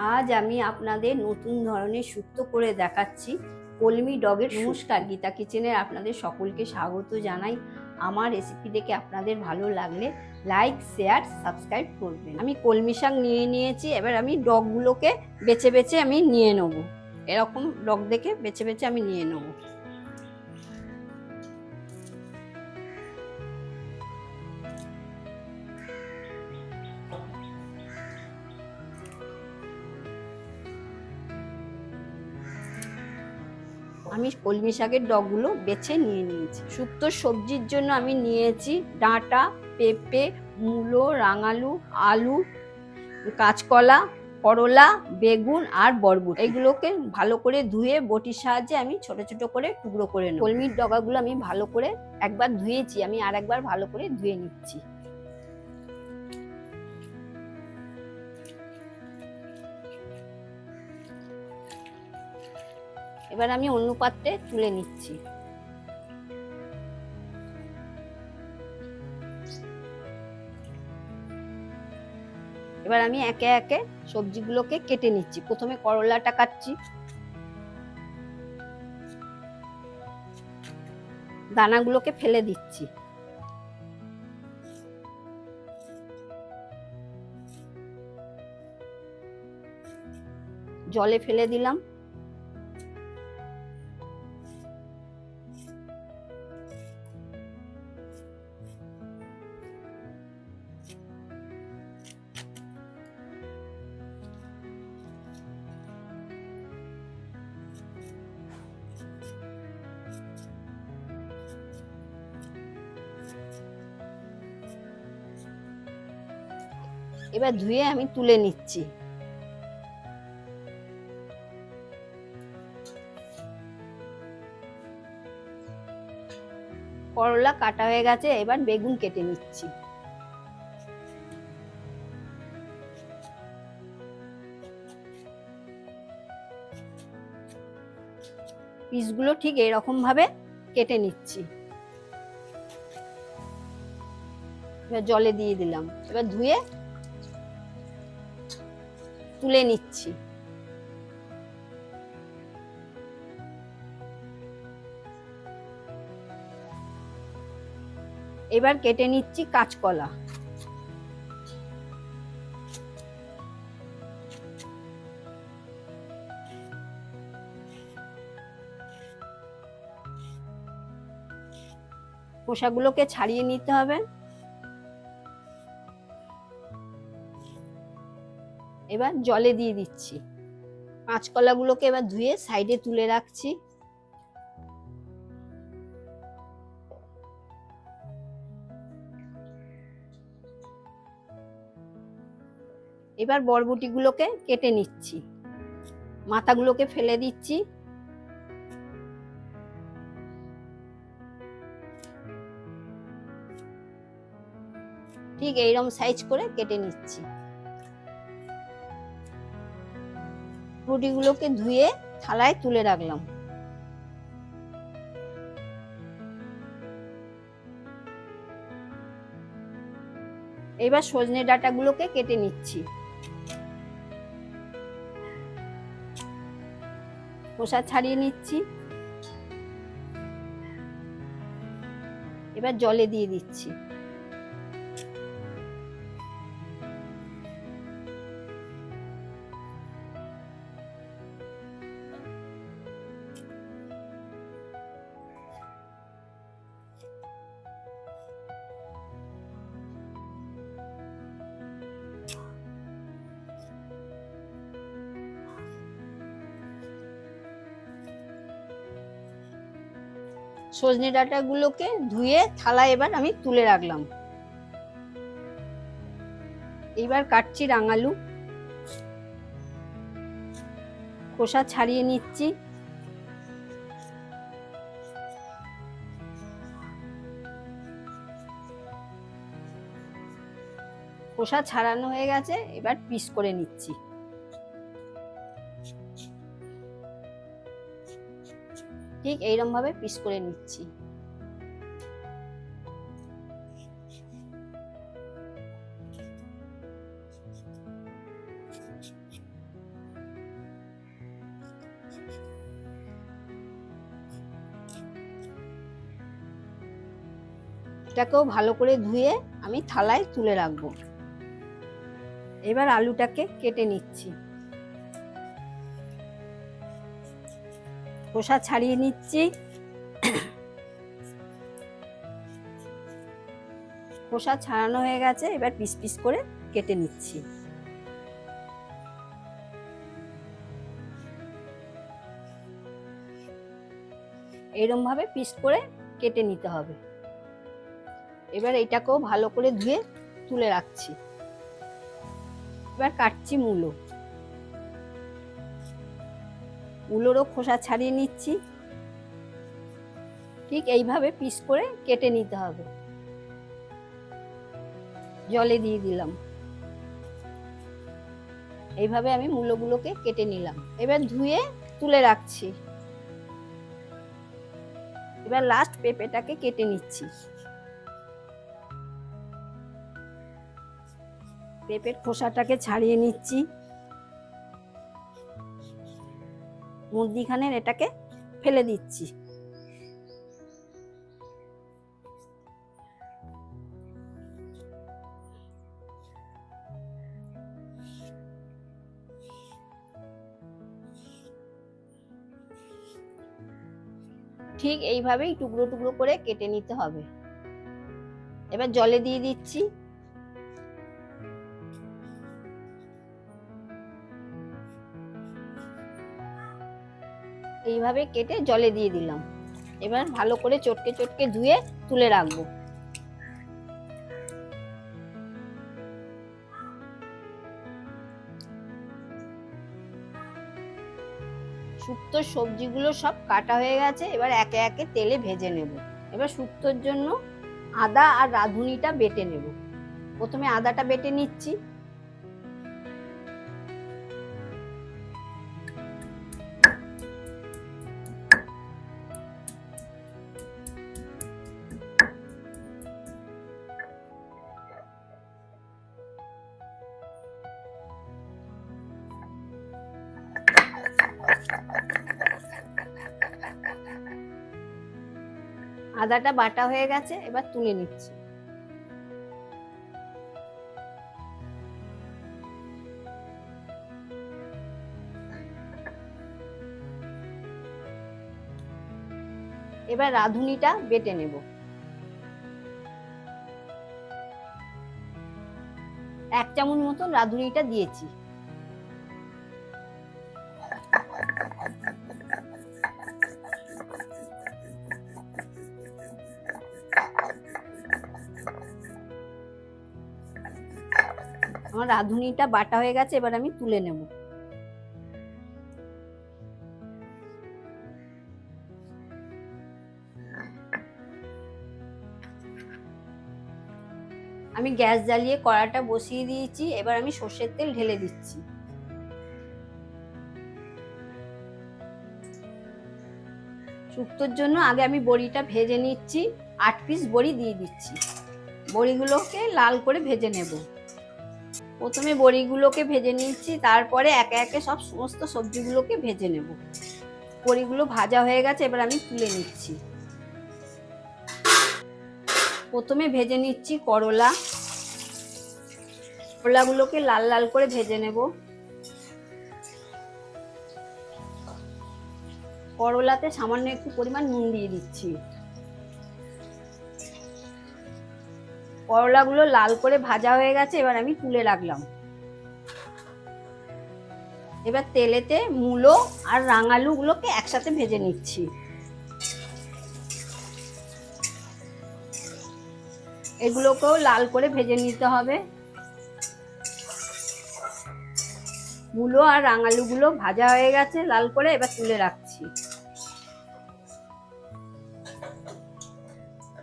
আজ আমি আপনাদের নতুন ধরনের শুক্তো করে দেখাচ্ছি কলমি ডগের। নমস্কার, গীতা কিচেনের আপনাদের সকলকে স্বাগত জানাই। আমার রেসিপি দেখে আপনাদের ভালো লাগলে লাইক, শেয়ার, সাবস্ক্রাইব করবেন। আমি কলমি শাক নিয়ে নিয়েছি। এবার আমি ডগগুলোকে বেছে বেছে আমি নিয়ে নেব। এরকম ডগ দেখে বেছে বেছে আমি নিয়ে নেব। আমি কলমি শাকের ডগগুলো বেছে নিয়ে নিয়েছি। শুক্তো সবজির জন্য আমি নিয়েছি ডাঁটা, পেঁপে, মূলো, রাঙালু, আলু, কাঁচকলা, করলা, বেগুন আর বরবটি। এগুলোকে ভালো করে ধুয়ে বটির সাহায্যে আমি ছোট ছোট করে টুকরো করে নেব। কলমির ডগাগুলো আমি ভালো করে একবার ধুয়েছি, আমি আর একবার ভালো করে ধুয়ে নিচ্ছি। এবার আমি অন্য পাত্রে তুলে নিচ্ছি। এবার আমি একে একে সবজিগুলোকে কেটে নিচ্ছি। প্রথমে করলাটা কাটছি, দানাগুলোকে ফেলে দিচ্ছি। জলে ফেলে দিলাম। এবার ধুয়ে আমি তুলে নিচ্ছি। করলা কাটা হয়ে গেছে, এবার বেগুন কেটে নিচ্ছি। পিসগুলো ঠিক এরকম ভাবে কেটে নিচ্ছি। এবার জলে দিয়ে দিলাম। এবার ধুয়ে তুলে নিচ্ছি। এবার কেটে নিচ্ছি কাঁচকলা। খোসাগুলোকে ছাড়িয়ে নিতে হবে। এবার জলে দিয়ে দিচ্ছি। কাঁচকলাগুলোকে এবার ধুয়ে সাইডে তুলে রাখছি। এবার বরবটিগুলোকে কেটে নিচ্ছি। মাথাগুলোকে ফেলে দিচ্ছি। ঠিক এইরকম সাইজ করে কেটে নিচ্ছি। বরবটিগুলোকে ধুয়ে থালায় তুলে রাখলাম। এবার সজনে ডাঁটাগুলোকে কেটে নিচ্ছি। খোসা ছাড়িয়ে নিচ্ছি। এবার জলে দিয়ে দিচ্ছি। সজনে ডাঁটাগুলোকে ধুয়ে থালায় এবার আমি তুলে রাখলাম। এবার কাটছি রাঙালু। খোসা ছাড়িয়ে নিচ্ছি। খোসা ছাড়ানো হয়ে গেছে, এবার পিস করে নিচ্ছি। ঠিক এইরকম ভাবে পিস করে নিচ্ছি। এটাকেও ভালো করে ধুয়ে আমি থালায় তুলে রাখবো। এবার আলুটাকে কেটে নিচ্ছি, খোসা ছাড়িয়ে নিচ্ছি। খোসা ছাড়ানো হয়ে গেছে, এবার পিস পিস করে কেটে নিচ্ছি। এরকম ভাবে পিস করে কেটে নিতে হবে। এবার এটাকেও ভালো করে ধুয়ে তুলে রাখছি। এবার কাটছি মূলো। মূলোরও খোসা ছাড়িয়ে নিচ্ছি। ঠিক এইভাবে পিস করে কেটে নিতে হবে। জলে দিয়ে দিলাম। এইভাবে আমি মূলোগুলোকে কেটে নিলাম। এবার ধুয়ে তুলে রাখছি। এবার লাস্ট পেঁপেটাকে কেটে নিচ্ছি। পেঁপের খোসাটাকে ছাড়িয়ে নিচ্ছি। মধ্যিখানের এটাকে ফেলে দিচ্ছি। ঠিক এইভাবেই টুকরো টুকরো করে কেটে নিতে হবে। এবার জলে দিয়ে দিচ্ছি। এইভাবে কেটে জলে দিয়ে দিলাম। এবার ভালো করে চটকে চটকে ধুয়ে তুলে রাখবো। শুক্তো সবজিগুলো সব কাটা হয়ে গেছে, এবার একে একে তেলে ভেজে নেব। এবার শুক্তোর জন্য আদা আর রাঁধুনিটা বেটে নেব। প্রথমে আদাটা বেটে নিচ্ছি। আদাটা বাটা হয়ে গেছে, এবার তুলে নিচ্ছি। এবার রাঁধুনিটা বেটে নেব। 1 চামচ মতন রাঁধুনিটা দিয়েছি। আমার রাঁধুনিটা বাটা হয়ে গেছে, এবার আমি তুলে নেব। আমি গ্যাস জ্বালিয়ে কড়াটা বসিয়ে দিয়েছি। এবার আমি সর্ষের তেল ঢেলে দিচ্ছি। শুক্তোর জন্য আগে আমি বড়িটা ভেজে নিচ্ছি। 8 পিস বড়ি দিয়ে দিচ্ছি। বড়িগুলোকে লাল করে ভেজে নেব। প্রথমে বড়িগুলোকে ভেজে নিচ্ছি, তারপরে একে একে সমস্ত সবজিগুলোকে ভেজে নেব। বড়িগুলো ভাজা হয়ে গেছে, এবার আমি তুলে নিচ্ছি। প্রথমে ভেজে নিচ্ছি করলা। করলাগুলোকে লাল লাল করে ভেজে নেব। করলাতে সামান্য একটু পরিমাণ নুন দিয়ে দিচ্ছি। করলাগুলো লাল করে ভাজা হয়ে গেছে, এবার আমি তুলে রাখলাম। এবার তেলেতে মূলো আর রাঙালুগুলোকে একসাথে ভেজে নিচ্ছি। এগুলোকেও লাল করে ভেজে নিতে হবে। মূলো আর রাঙালুগুলো ভাজা হয়ে গেছে লাল করে, এবার তুলে রাখছি।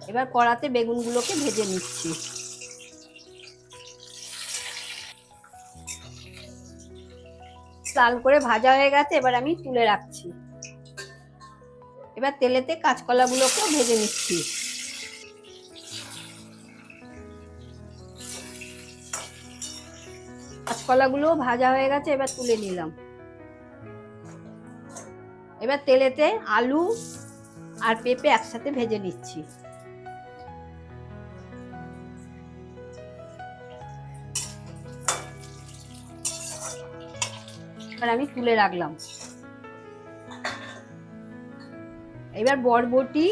এবার কড়াতে বেগুনগুলোকে ভেজে নিচ্ছি। লাল করে ভাজা হয়ে গেছে, এবার আমি তুলে রাখছি। এবার তেলেতে কাঁচকলাগুলোকেও ভেজে নিচ্ছি। কাঁচকলাগুলো ভাজা হয়ে গেছে, এবার তুলে নিলাম। এবার তেলেতে আলু আর পেঁপে একসাথে ভেজে নিচ্ছি। এবার আমি তুলে রাখলাম। এবার বরবটি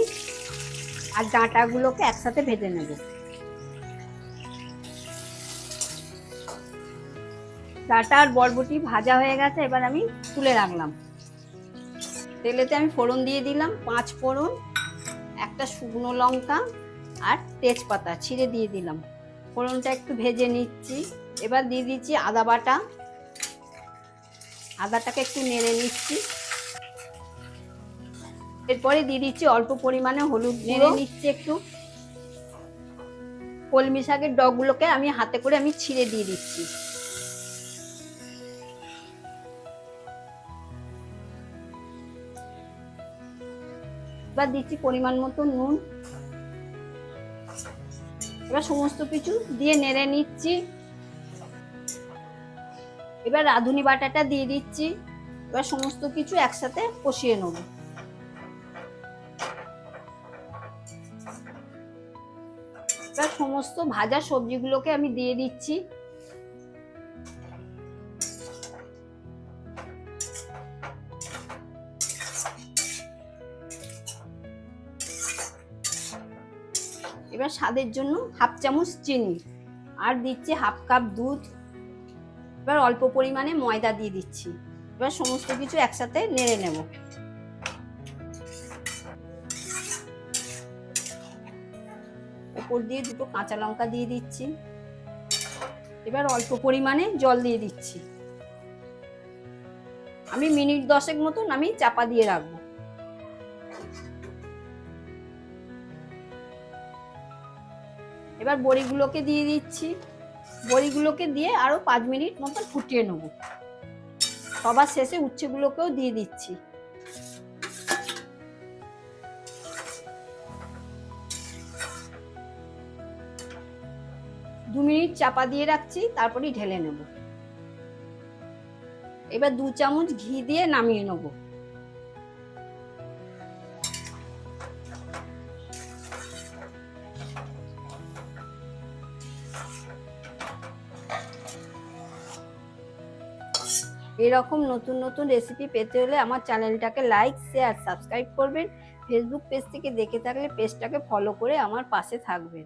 আর ডাঁটাগুলোকে একসাথে ভেজে নেব। ডাঁটা আর বরবটি ভাজা হয়ে গেছে, এবার আমি তুলে রাখলাম। তেলেতে আমি ফোড়ন দিয়ে দিলাম, 5 ফোড়ন, একটা শুকনো লঙ্কা আর তেজপাতা ছিঁড়ে দিয়ে দিলাম। ফোড়নটা একটু ভেজে নিচ্ছি। এবার দিয়ে দিচ্ছি আদা বাটা। আদাটাকে একটু নেড়ে নিচ্ছি। এরপরে দিয়ে দিচ্ছি অল্প পরিমাণে হলুদ, নেড়ে নিচ্ছি একটু। কলমি শাকের ডগগুলোকে আমি হাতে করে ছিঁড়ে দিয়ে দিচ্ছি। এবার দিচ্ছি পরিমাণ মতো নুন। এবার সমস্ত কিছু দিয়ে নেড়ে নিচ্ছি। এবার রাঁধুনি বাটাটা দিয়ে দিচ্ছি। এবার সমস্ত কিছু একসাথে কষিয়ে নেব। এবার সমস্ত ভাজা সবজিগুলোকে আমি দিয়ে দিচ্ছি। এবার স্বাদের জন্য হাফ চামচ চিনি আর দিচ্ছি হাফ কাপ দুধ। এবার অল্প পরিমাণে ময়দা দিয়ে দিচ্ছি। এবার সমস্ত কিছু একসাথে নেড়ে নেব। উপর দিয়ে দুটো কাঁচা লঙ্কা দিয়ে দিচ্ছি। এবার অল্প পরিমাণে জল দিয়ে দিচ্ছি। আমি মিনিট 10 মতন চাপা দিয়ে রাখবো। এবার বড়িগুলোকে দিয়ে দিচ্ছি। বড়িগুলোকে দিয়ে আরো 5 মিনিট মতো ফুটিয়ে নেব। সবার শেষে উচ্ছেগুলোকেও দিয়ে দিচ্ছি। দু মিনিট চাপা দিয়ে রাখছি, তারপরে ঢেলে নেব। এবার 2 চামচ ঘি দিয়ে নামিয়ে নেব। এরকম নতুন নতুন রেসিপি পেতে হলে আমার চ্যানেলটাকে লাইক, শেয়ার, সাবস্ক্রাইব করবেন। ফেসবুক পেজ থেকে দেখে থাকলে পেজটাকে ফলো করে আমার পাশে থাকবেন।